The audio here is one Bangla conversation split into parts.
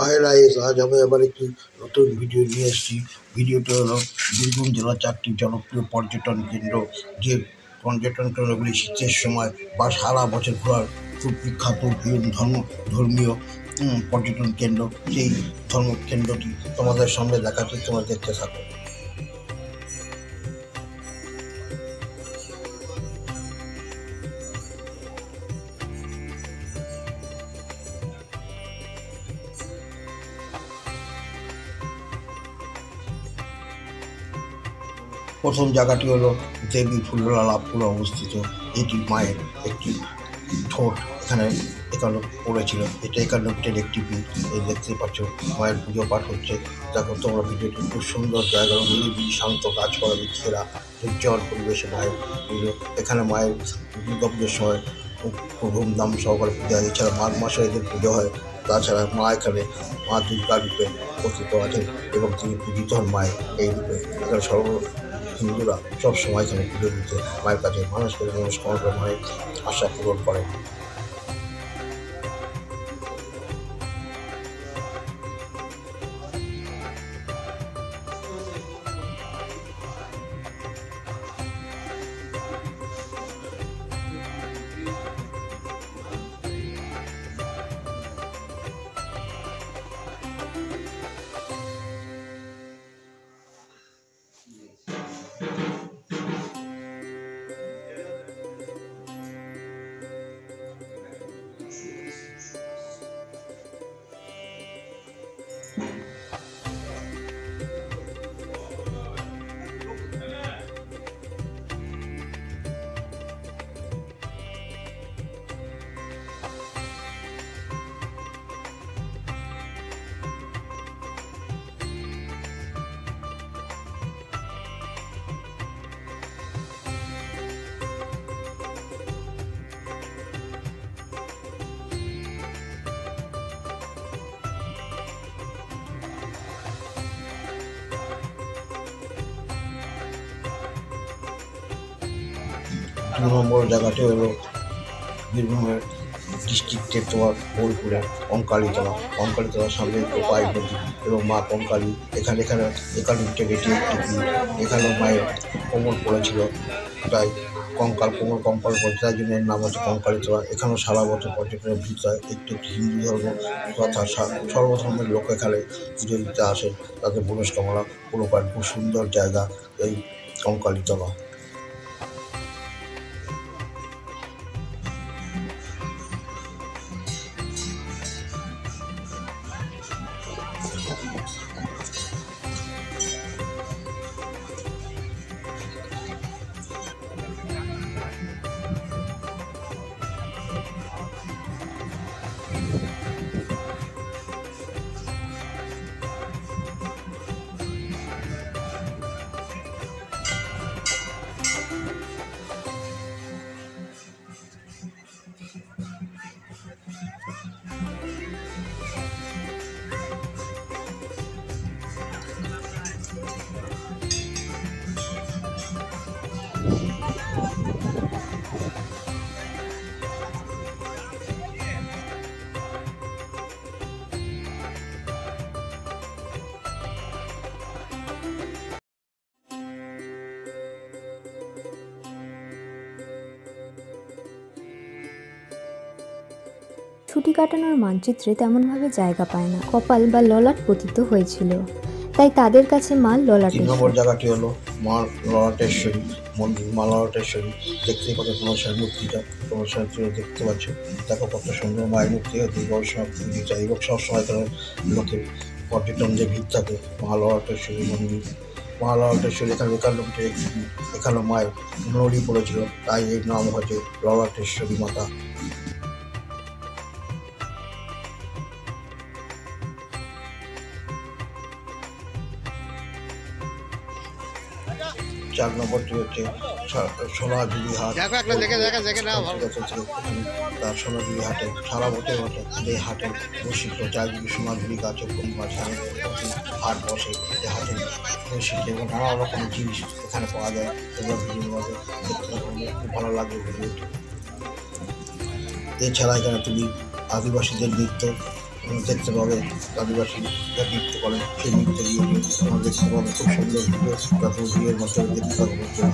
হাই রাইস, আজ আমি আবার একটি নতুন ভিডিও নিয়ে এসেছি। ভিডিওটি হলো বীরভূম জেলার 4টি জনপ্রিয় পর্যটন কেন্দ্র, যে পর্যটন কেন্দ্রগুলি শীতের সময় বা সারা বছর ঘোরার খুব বিখ্যাত ধর্মীয় পর্যটন কেন্দ্র। সেই কেন্দ্রটি তোমাদের সামনে দেখাচ্ছি, তোমরা দেখতে থাকো। প্রথম জায়গাটি হলো দেবী ফুল্লরা লাভপুরে অবস্থিত। এটি মায়ের একটি ঠোঁট এখানে পড়েছিল। এটা একান্নপীঠের একটি পীঠ। এই দেখতে পাচ্ছ মায়ের পুজো পাঠ হচ্ছে। দেখো তোমরা ভিডিওটি, খুব সুন্দর জায়গা, নিরিবিলি শান্ত গাছপালা ঘেরা উজ্জ্বল পরিবেশে মায়ের পুজো। এখানে মায়ের দুর্গা পুজোর সময় খুব ধুমধাম সহকারে পুজো হয়। এছাড়া মাঘ মাসে এদের পুজো হয়। তাছাড়া মা এখানে মা দুর্গা রূপে কথিত আছেন এবং তিনি পূজিত হন মায়ের এই রূপে। এখানে হিন্দুরা সব সময় এখানে পুজো দিতে মায়ের কাছে মানুষ করে নমস্কার করে মায়ের আশা পূরণ করেন। 2 নম্বর জায়গাটি হলো বীরভূমের ডিস্ট্রিক্টের তোমার বোলপুরে কঙ্কালীতলার সামনে কোপাই নদী এবং মা কঙ্কালী। এখানে একান্নপীঠের এটি একটি পীঠ। এখানেও মায়ের কোমর পড়েছিল, তাই কোমর পড়েছে, তাই জন্য এর নাম হচ্ছে কঙ্কালীতলা। এখানেও সারা বছর পর্যটনের ভিড় হয়। একটি হিন্দু ধর্ম তথা সর্বধর্মের লোক এখানে পুজো দিতে আসেন, তাদের মনস্কামনা পুরো পান। খুব সুন্দর জায়গা এই কঙ্কালীতলা। ছুটি কাটানোর মানচিত্রে তেমনভাবে জায়গা পায় না। কপাল বা ললাট পতিত হয়েছিল, তাই তাদের কাছে মা ললাটেশ্বরী। 3 নম্বর জায়গাটি হলো মা ললাটেশ্বরী মন্দির। মা ললাটেশ্বরী দেখতেই পাচ্ছ তোমার মূর্তিটা, তোমার দেখতে পাচ্ছ। দেখো কত সুন্দর মায়ের মূর্তি, পুজো চাই এবং সবসময় এখানে লোকের পর্যটনদের ভিড় থাকে। মা ললাটেশ্বরী মন্দির। মা ললাটেশ্বরী এখানে একান্নপীঠের একটি পীঠ। এখানে মায়ের নড়ি পড়েছিল, তাই এর নাম হচ্ছে ললাটেশ্বরী মাতা। 4 নম্বরটি হচ্ছে সোনাঝুরি হাট। তার সোনাঝুরি হাটে সারা বছর এই হাটে বৈশিষ্ট্য চারিদিকে সোনাঝুরি গাছের মাঝখানে হাট বসে। এই হাটে বৈশিষ্ট্য এবং নানা রকমের জিনিস এখানে পাওয়া যায়। তোমরা ভিডিওর মধ্যে দেখতে খুব ভালো লাগবে ভিডিওটি। এছাড়া এখানে তুমি আদিবাসীদের নৃত্য দেখতে পাবে আদিবাসী যা নৃত্য করে সেই নৃত্য ভিডিওটি তোমরা দেখতে পাবে। খুব সুন্দর ভিডিও, যত ভিডিওর মাধ্যমে দেখতে পাবে বন্ধুরা।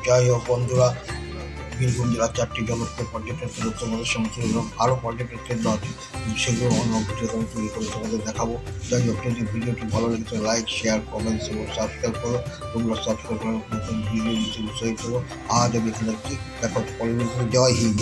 যাই হোক বন্ধুরা, বীরভূম জেলার 4টি জনপ্রিয় পর্যটন কেন্দ্র তোমাদের সঙ্গে এবং আরও পর্যটন কেন্দ্র আছে, সেগুলো অন্য ভিডিও আমি তৈরি করে তোমাদের দেখাবো। যাই হোক, যদি ভিডিওটি ভালো লাগে তো লাইক, শেয়ার, কমেন্টস এবং সাবস্ক্রাইব করো। তোমরা সাবস্ক্রাইব করে নতুন ভিডিও নিতে উৎসাহিত করো। আজ আমি এখানে দেখো পরিবেশ। জয় হিন্দ।